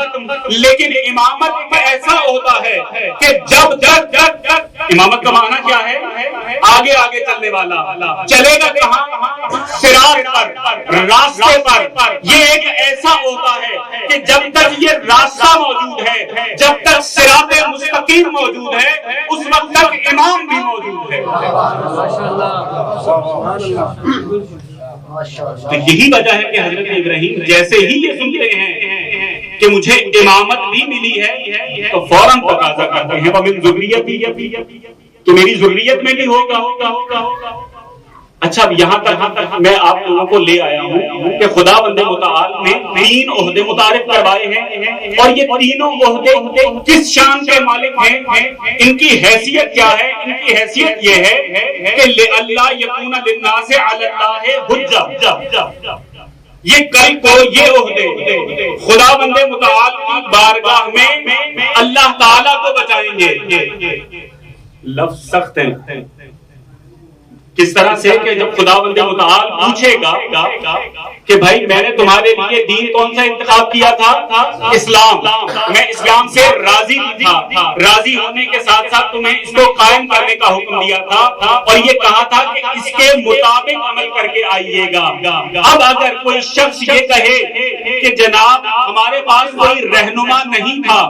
لیکن امامت میں ایسا ہوتا ہے کہ جب تک, امامت کا معنی کیا ہے؟ آگے آگے چلنے والا. چلے گا کہاں؟ صراط پر, راستے پر. یہ ایک ایسا ہوتا ہے کہ جب تک یہ راستہ موجود ہے, جب تک صراط مستقیم موجود ہے, اس وقت تک امام بھی موجود ہے. تو یہی وجہ ہے کہ حضرت ابراہیم جیسے ہی یہ سنتے ہیں کہ مجھے امامت بھی ملی ہے تو فوراً تقاضا کرتے ہیں وَمِن ذُرِّيَّتِي, کہ میری ذریت میں بھی ہوگا. اچھا, یہاں تک میں آپ لوگوں کو لے آیا ہوں کہ خداوند متعال نے 3 عہدے متعارف کروائے ہیں, اور یہ تینوں عہدے کس شان کے مالک ہیں, ان کی حیثیت کیا ہے؟ ان کی حیثیت یہ ہے کہ لِأَلَّا يَكُونَ لِلنَّاسِ عَلَى اللَّهِ حُجَّةٌ. یہ کل کو یہ عہدے خداوند متعال کی بارگاہ میں اللہ تعالیٰ کو بچائیں گے. لفظ سخت ہے. کس طرح سے کہ جب خداوند متعال پوچھے گا کہ بھائی میں نے تمہارے لیے دین کون سا انتخاب کیا تھا؟ اسلام. میں اسلام سے راضی تھا, راضی ہونے کے ساتھ ساتھ تمہیں اس کو قائم کرنے کا حکم دیا تھا اور یہ کہا تھا کہ اس کے مطابق عمل کر کے آئیے گا. اب اگر کوئی شخص یہ کہے کہ جناب ہمارے پاس کوئی رہنما نہیں تھا,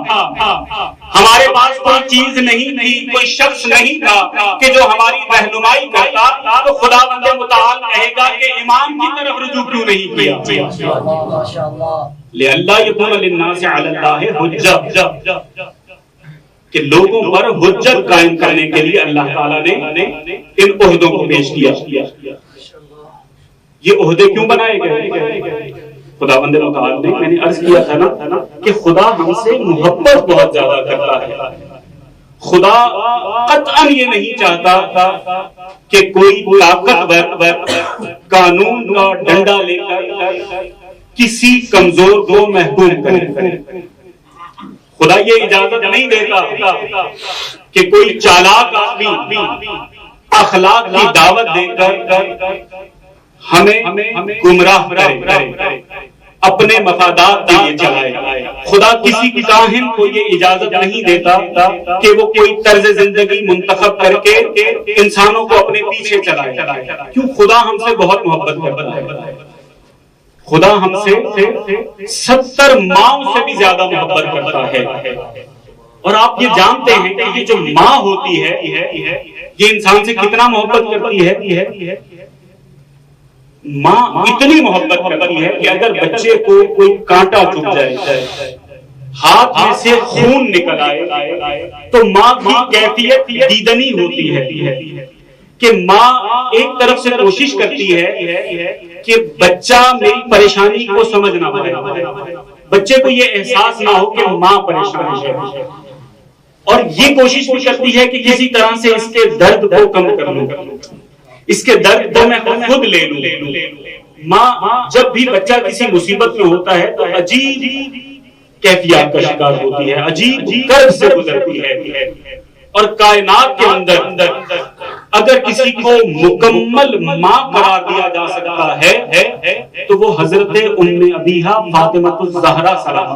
ہمارے پاس کوئی چیز نہیں تھی، کوئی شخص نہیں تھا کہ جو ہماری رہنمائی کرتا، تو خداوند متعال کہے گا کہ امام کی طرف رجوع کیوں نہیں کیا؟ لئلا یکون للناس علی اللہ حجۃ، کہ لوگوں پر حجت قائم کرنے کے لیے اللہ تعالیٰ نے ان عہدوں کو پیش کیا۔ یہ عہدے کیوں بنائے گئے؟ خداوند متعال نے، میں نے عرض کیا تھا نا کہ خدا ہم سے محبت بہت زیادہ کرتا ہے۔ خدا قطعاً یہ نہیں چاہتا کہ کوئی طاقتور قانون کا ڈنڈا لے کر کسی کمزور کو محکوم کرے۔ خدا یہ اجازت نہیں دیتا کہ کوئی چالاک آدمی اخلاق کی دعوت دے کر ہمیں گمراہ کرے، اپنے مفادات کے لیے چلائے۔ خدا کسی کاہن کو یہ اجازت نہیں دیتا کہ وہ کوئی طرز زندگی منتخب کر کے انسانوں کو اپنے پیچھے چلائے۔ کیوں؟ خدا ہم سے بہت محبت کرتا ہے۔ خدا ہم سے 70 ماؤں سے بھی زیادہ محبت کرتا ہے۔ اور آپ یہ جانتے ہیں کہ یہ جو ماں ہوتی ہے یہ انسان سے کتنا محبت کرتی ہے؟ ماں اتنی محبت کرتی ہے کہ اگر بچے کو کوئی کانٹا چبھ جائے، ہاتھ میں سے خون نکل آئے، تو ماں کی کیفیت دیدنی ہوتی ہے کہ ماں ایک طرف سے کوشش کرتی ہے کہ بچہ میری پریشانی کو سمجھ نہ پائے، بچے کو یہ احساس نہ ہو کہ ماں پریشان ہے، اور یہ کوشش بھی کرتی ہے کہ کسی طرح سے اس کے درد کو کم کر لوں، اس کے درد کو میں خود لے لوں۔ ماں جب بھی بچہ کسی مصیبت میں ہوتا ہے تو عجیب کیفیات کا شکار ہوتی ہے، عجیب کرب سے گزرتی ہے۔ اور کائنات کے اندر اگر کسی کو مکمل ماں قرار دیا جا سکتا ہے تو وہ حضرت ام ابیہا فاطمہ الزہرا سلام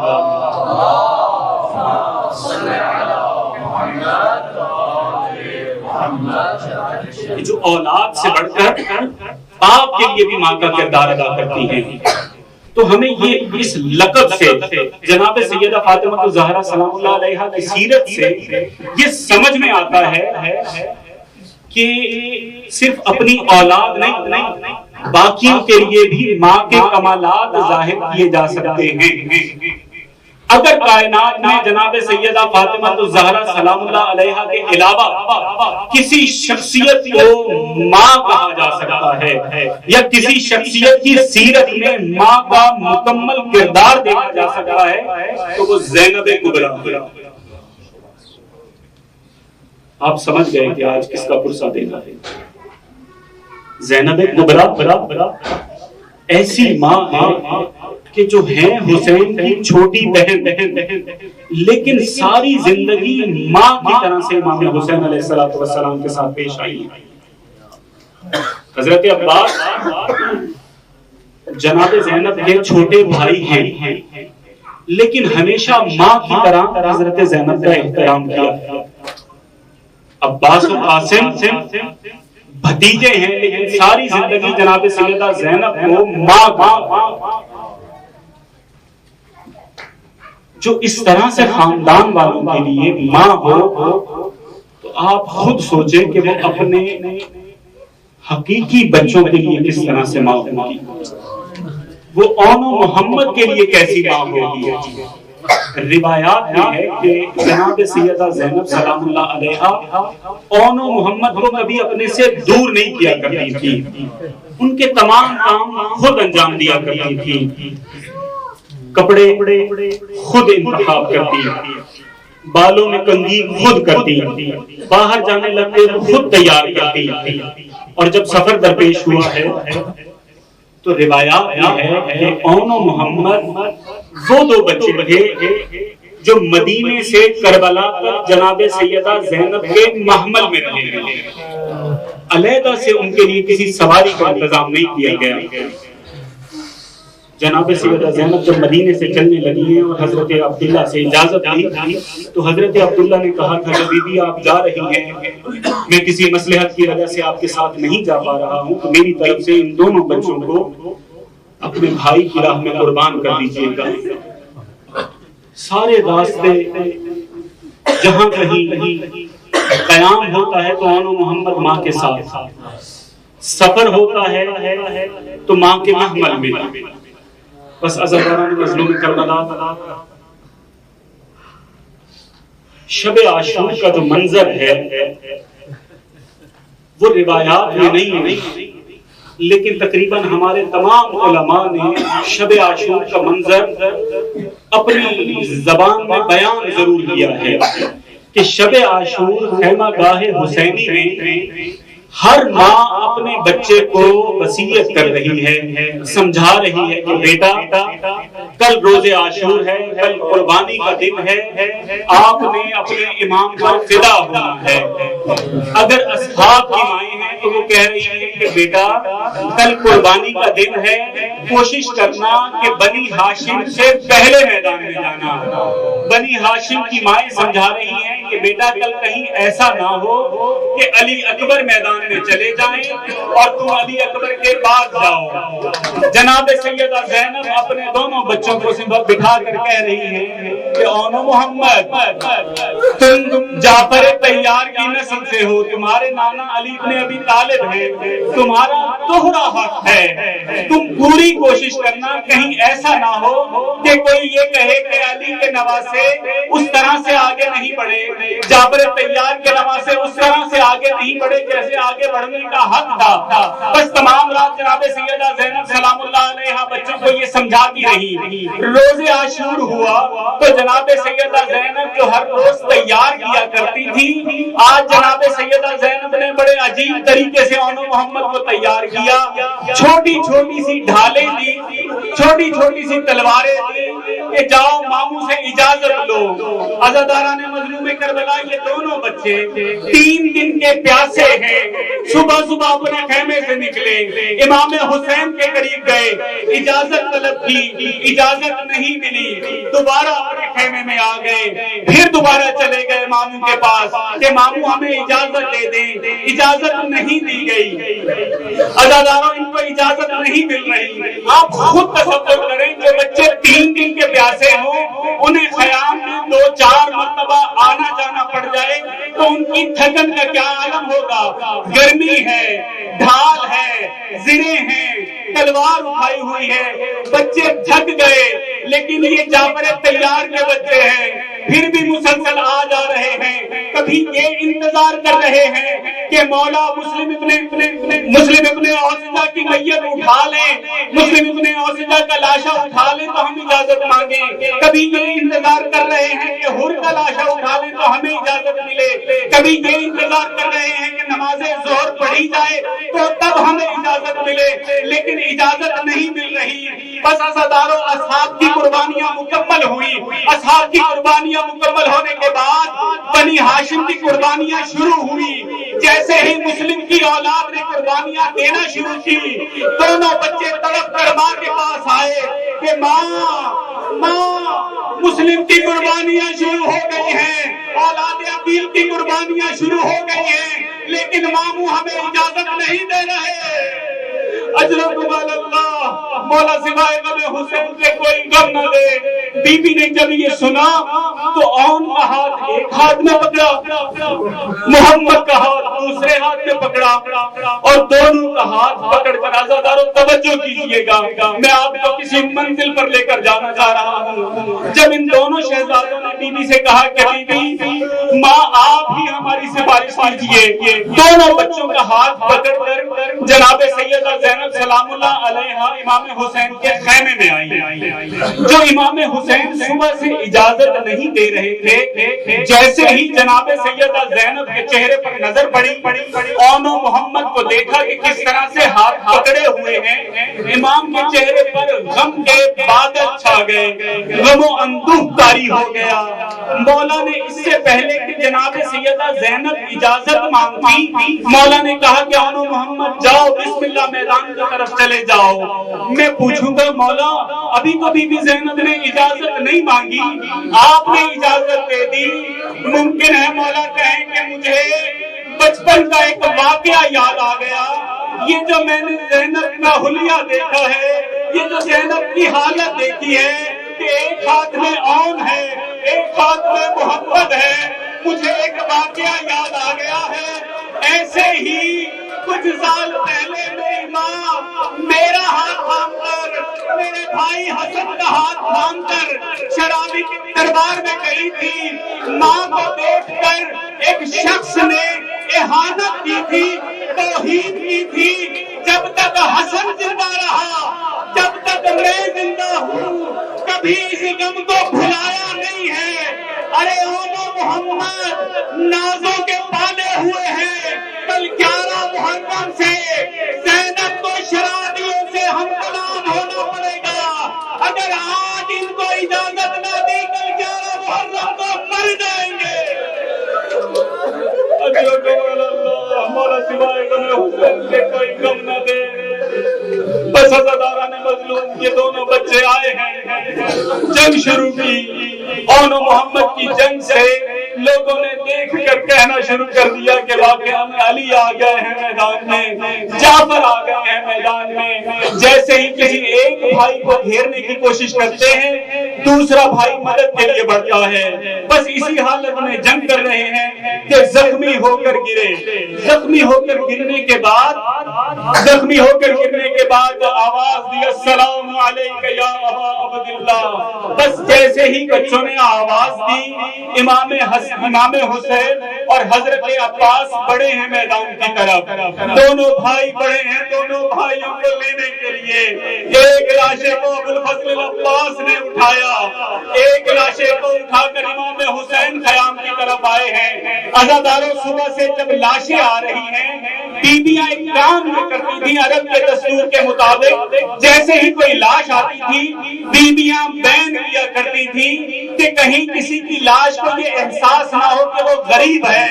جو اولاد سے بڑھ کر باپ کے لیے بھی ماں کا کردار ادا کرتی ہیں۔ تو ہمیں یہ اس لقب سے، جناب سیدہ فاطمہ الزہرا سلام اللہ علیہا کی سیرت سے یہ سمجھ میں آتا ہے کہ صرف اپنی اولاد نہیں، باقیوں کے لیے بھی ماں کے کمالات ظاہر کیے جا سکتے ہیں۔ اگر کائنات میں جناب سیدہ فاطمہ الزہرا سلام اللہ علیہا کے علاوہ کسی شخصیت کو ماں کہا جا سکتا ہے یا کسی شخصیت کی سیرت میں ماں کا مکمل کردار دیکھا جا سکتا ہے تو وہ زینب کبریٰ۔ آپ سمجھ گئے کہ آج کس کا پرسہ دینا ہے؟ زینب کبریٰ ایسی ماں ہے کہ جو ہیں حسین کی چھوٹی بہن، لیکن ساری زندگی ماں کی طرح سے امام حسین علیہ السلام کے ساتھ پیش آئی ہے۔ حضرت عباس جناب زینب کے چھوٹے بھائی ہیں، لیکن ہمیشہ ماں کی طرح حضرت زینب کا احترام کیا۔ عباس و قاسم بھتیجے ہیں، لیکن ساری زندگی جناب سیدہ زینب کو ماں جو اس طرح سے خاندان والوں کے لیے ماں ہو تو آپ خود سوچیں کہ وہ اپنے حقیقی بچوں کے لیے کس طرح سے ماں ہوگی، وہ اون و محمد کے لیے کیسی ماں ہوگی۔ روایات میں ہے کہ جناب سیدہ زینب سلام اللہ علیہا اون و محمد کو کبھی اپنے سے دور نہیں کیا کرتی تھی، ان کے تمام کام خود انجام دیا کرتی تھی، کپڑے خود انتخاب کرتی، بالوں میں کنگھی خود کرتی، باہر جانے لگتے تو خود تیار کرتی، اور جب سفر درپیش ہوا ہے تو روایات میں ہے کہ اون و محمد وہ دو بچے تھے جو مدینے سے کربلا تک جناب سیدہ زینب کے محمل میں رہے ہیں، علیحدہ سے ان کے لیے کسی سواری کا انتظام نہیں کیا گیا۔ جناب سیدہ زینب جب مدینے سے چلنے لگی ہیں اور حضرت عبداللہ سے اجازت لی تو حضرت عبداللہ نے کہا تھا کہ بی بی آپ جا رہی ہیں، میں کسی مصلحت کی وجہ سے آپ کے ساتھ نہیں جا پا رہا ہوں، تو میری طرف سے ان دونوں بچوں کو اپنے بھائی کی راہ میں قربان کر دیجیے گا۔ سارے راستے جہاں کہیں قیام ہوتا ہے تو آن محمد ماں کے ساتھ، سفر ہوتا ہے تو ماں کے محمل میں. بس عزاداران مظلوم کربلا، شب عاشور کا جو منظر ہے وہ روایات میں نہیں ہے، لیکن تقریباً ہمارے تمام علماء نے شب عاشور کا منظر اپنی زبان میں بیان ضرور کیا ہے کہ شب عاشور خیمہ گاہ حسینی میں ہر ماں اپنے بچے کو وصیت کر رہی ہے، سمجھا رہی ہے کہ بیٹا کل روز عاشور ہے، کل قربانی کا دن ہے، آپ نے اپنے امام پر فدا ہونا ہے. اگر اصحاب کی مائیں ہیں تو وہ کہہ رہی ہیں کہ بیٹا کل قربانی کا دن ہے، کوشش کرنا کہ بنی ہاشم سے پہلے میدان میں جانا. بنی ہاشم کی مائیں سمجھا رہی ہیں کہ بیٹا کل کہیں ایسا نہ ہو کہ علی اکبر میدان میں چلے جائیں اور تم علی اکبر کے بعد جاؤ. جناب سیدہ زینب اپنے دونوں بچوں کو بٹھا کر کہہ رہی ہیں کہ اونو محمد تم جعفر طیار کی نسل سے ہو، تمہارے نانا علی بن ابی طالب ہیں، تمہارا دوہرا حق ہے، تم پوری کوشش کرنا کہیں ایسا نہ ہو کہ کوئی یہ کہے کہ علی کے نواسے اس طرح سے آگے نہیں بڑھے، جعفر طیار کے نواسے اس طرح سے آگے نہیں بڑھے جیسے آگے بڑھنے کا حق تھا. بس تمام رات جناب سیدہ زینب سلام اللہ علیہا بچوں کو یہ سمجھاتی رہی. روز عاشور ہوا تو جناب سیدہ زینب جو ہر روز تیار کیا کرتی تھی، آج جناب سیدہ زینب نے بڑے عجیب طریقے سے اونو محمد کو تیار کیا. چھوٹی چھوٹی سی ڈھالیں دی، چھوٹی چھوٹی سی تلواریں دی کہ جاؤ ماموں سے اجازت لو. عزاداران مظلوم کربلا یہ دونوں بچے 3 دن کے پیاسے ہیں، صبح صبح اپنے خیمے سے نکلے، امام حسین کے قریب گئے، اجازت طلب کی، اجازت نہیں ملی، دوبارہ اپنے خیمے میں آ گئے، پھر دوبارہ چلے گئے ماموں کے پاس کہ ماموں ہمیں اجازت دے دیں، اجازت نہیں دی گئی. عزاداروں ان کو اجازت نہیں مل رہی. آپ خود تصور کریں جو بچے 3 دن کے پیاسے ہوں، انہیں خیام میں 2-4 مرتبہ آنا جانا پڑ جائے تو ان کی تھکن کا کیا عالم ہوگا. گرمی ہے، ڈھال ہے، زرے ہیں، تلوار اٹھائی ہوئی ہے، بچے تھک گئے. لیکن یہ جعفر طیار کے بچے ہیں، پھر بھی مسلسل آ جا رہے ہیں. کبھی یہ انتظار کر رہے ہیں کہ مولا مسلم ابن اوسجہ کی میت اٹھا لیں، مسلم ابن اوسجہ کا لاشا اٹھا لیں تو ہم اجازت مانگیں. کبھی یہ انتظار کر رہے ہیں کہ حر کا لاشا اٹھا لیں تو ہمیں اجازت ملے. کبھی یہ انتظار کر رہے ہیں کہ نماز ظہر پڑھی جائے تو تب ہمیں اجازت ملے، لیکن اجازت نہیں مل رہی. بس عزاداروں اصحاب کی قربانیاں مکمل ہوئی. اصحاب کی قربانیاں مکمل ہونے کے بعد بنی ہاشم کی قربانیاں شروع ہوئی. جیسے ہی مسلم کی اولاد نے قربانیاں دینا شروع کی، دونوں بچے تڑپ کر ماں کے پاس آئے کہ ماں مسلم کی قربانیاں شروع ہو گئی ہیں، اولاد عقیل کی قربانیاں شروع ہو گئی ہیں، لیکن ماموں ہمیں اجازت نہیں دے رہے. اجرکم اللہ، مولا سوائے غم حسین سے کوئی غم نہ دے. بی بی نے جب یہ سنا تو اون کا ہاتھ ایک ہاتھ میں پکڑا، محمد کا ہاتھ دوسرے ہاتھ میں پکڑا اور دونوں کا ہاتھ پکڑ کر عزاداروں توجہ کیجئے گا، میں آپ کو کسی منزل پر لے کر جانا چاہ رہا ہوں. جب ان دونوں شہزادوں نے بی بی سے کہا کہ بی بی ماں آپ ہی ہماری سفارش کیجئے، دونوں بچوں کا ہاتھ پکڑ کر جناب سیدہ زینب سلام اللہ علیہا امام حسین کے خیمے میں آئی. جو امام حسین صبح سے اجازت نہیں دے رہے تھے، جیسے ہی جناب سیدہ زینب کے چہرے پر نظر پڑی، اونو محمد کو دیکھا کہ کس طرح سے ہاتھ پکڑے ہوئے ہیں، امام کے چہرے پر غم کے بادل چھا گئے، غم و اندوہ طاری ہو گیا. مولا نے اس سے پہلے کہ جناب سیدہ زینب اجازت مانگتی، مولا نے کہا کہ اونو محمد جاؤ بسم اللہ میدان کی طرف چلے جاؤ. میں پوچھوں گا مولا ابھی تو بی بی زینب نے اجازت نہیں مانگی، آپ نے اجازت دے دی. ممکن ہے مولا کہیں کہ مجھے بچپن کا ایک واقعہ یاد آ گیا، یہ جو میں نے زینب کا حلیہ دیکھا ہے، یہ جو زینب کی حالت دیکھی ہے، کہ ایک ہاتھ میں اون ہے، ایک ہاتھ میں محمد ہے۔ مجھے ایک واقعہ یاد آ گیا ہے، ایسے ہی کچھ سال پہلے میری ماں میرا ہاتھ تھام کر، میرے بھائی حسن کا ہاتھ تھام کر شرابی کے دربار میں گئی تھی۔ ماں کو دیکھ کر ایک شخص نے اہانت کی تھی، توہین کی تھی۔ جب تک حسن زندہ رہا، جب تک میں زندہ ہوں، کبھی اس غم کو بھلایا نہیں ہے۔ ارے اونو محمد نازوں کے پالے ہوئے ہیں، کل 11 محرم سے زینب کو شرابیوں سے ہم کلام ہونا پڑے گا۔ اگر آج ان کو اجازت نہ دی، کل 11 محرم کو مر جائیں گے۔ ہمارا سوائے غم حسین کے کوئی غم نہ دے۔ بس عزادارہ نے مظلوم کے دونوں بچے آئے ہیں، جنگ شروع کی۔ اون و محمد کی جنگ سے لوگوں نے دیکھ کر کہنا شروع کر دیا کہ واقعہ میں علی آ گئے ہیں میدان میں، جعفر آ گئے ہیں میدان میں۔ جیسے ہی کسی ایک بھائی کو گھیرنے کی کوشش کرتے ہیں، دوسرا بھائی مدد کے لیے بڑھتا ہے۔ بس اسی حالت میں جنگ کر رہے ہیں کہ زخمی ہو کر گرے۔ زخمی ہو کر گرنے کے بعد آواز دی، السلام علیک یا ابا عبداللہ۔ بس جیسے ہی بچوں نے آواز دی، امام حسین اور حضرت عباس بڑے ہیں میدان کی طرف۔ دونوں بھائی بڑے ہیں، دونوں بھائیوں کو لینے کے لیے ایک لاشے کو ابوالفضل عباس نے اٹھایا، ایک لاشے کو اٹھا کر امام حسین خیام کی طرف آئے ہیں۔ عزاداروں، صبح سے جب لاشیں آ رہی ہیں، بیویاں ایک کام یہ کرتی تھیں عرب کے دستور کے مطابق، جیسے ہی کوئی لاش آتی تھی بیویاں بین کیا کرتی تھیں کہ کہیں کسی کی لاش کو یہ احساس نہ ہو کہ وہ غریب ہے۔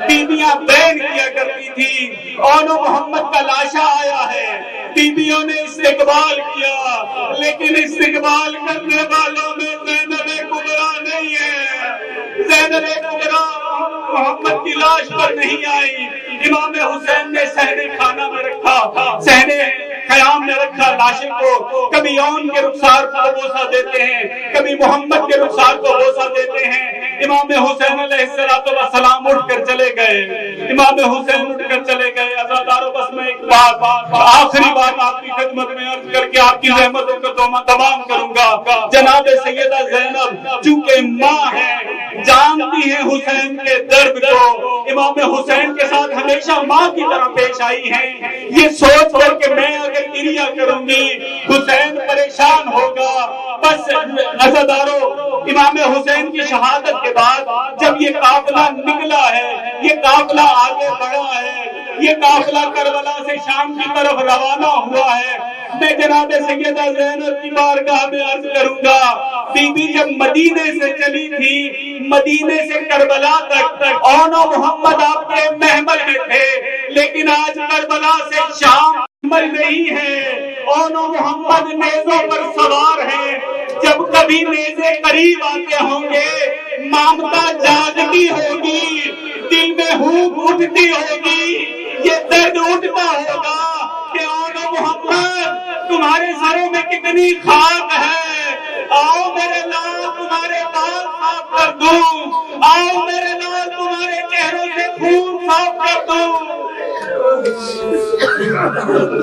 بیویاں بین کیا کرتی تھی۔ اون و محمد کا لاشا آیا ہے، بیویوں نے استقبال کیا، لیکن استقبال کرنے والوں میں زینب کبریٰ نہیں ہے۔ زینب کبریٰ محمد کی لاش پر نہیں آئی۔ امام حسین نے صحن خانہ میں رکھا، صحن خیام میں رکھا لاشیں کو۔ کبھی اون کے رخسار کو بوسہ دیتے ہیں، کبھی محمد کے رخسار کو بوسہ دیتے ہیں۔ امام حسین علیہ السلام اٹھ کر چلے گئے، امام حسین اٹھ کر چلے گئے۔ عزاداروں، بس میں ایک بات، آخری بات آپ کی خدمت میں عرض کر کے آپ کی رحمتوں کو تمام کروں گا۔ جناب سیدہ زینب چونکہ ماں ہے، جانتی ہیں حسین کے درد کو، امام حسین کے ساتھ ہمیشہ ماں کی طرح پیش آئی ہیں۔ یہ سوچ کر کہ میں اگر کریا کروں گی حسین پریشان ہوگا۔ بس عزاداروں، امام حسین کی شہادت کے بعد جب یہ قافلہ نکلا ہے، یہ قافلہ آگے بڑھا ہے، یہ قافلہ کربلا سے شام کی طرف روانہ ہوا ہے، میں جناب سیدہ زینب کی بارگاہ میں عرض کروں گا، بی بی جب مدینے سے چلی تھی، مدینے سے کربلا تک اون و محمد آپ کے محمل میں تھے، لیکن آج کربلا سے شام محمل نہیں ہے۔ اون و محمد نیزوں پر سوار ہیں۔ جب کبھی نیزے قریب آتے ہوں گے، مامتا جاگتی ہوگی، دل میں ہونک اٹھتی ہوگی، یہ درد اٹھتا ہوگا کہ اون و محمد تمہارے سروں میں کتنی خاک ہے، آؤ میرے لال تمہارے بال صاف کر دوں، آؤ میرے لال تمہارے چہروں سے خون صاف کر دوں۔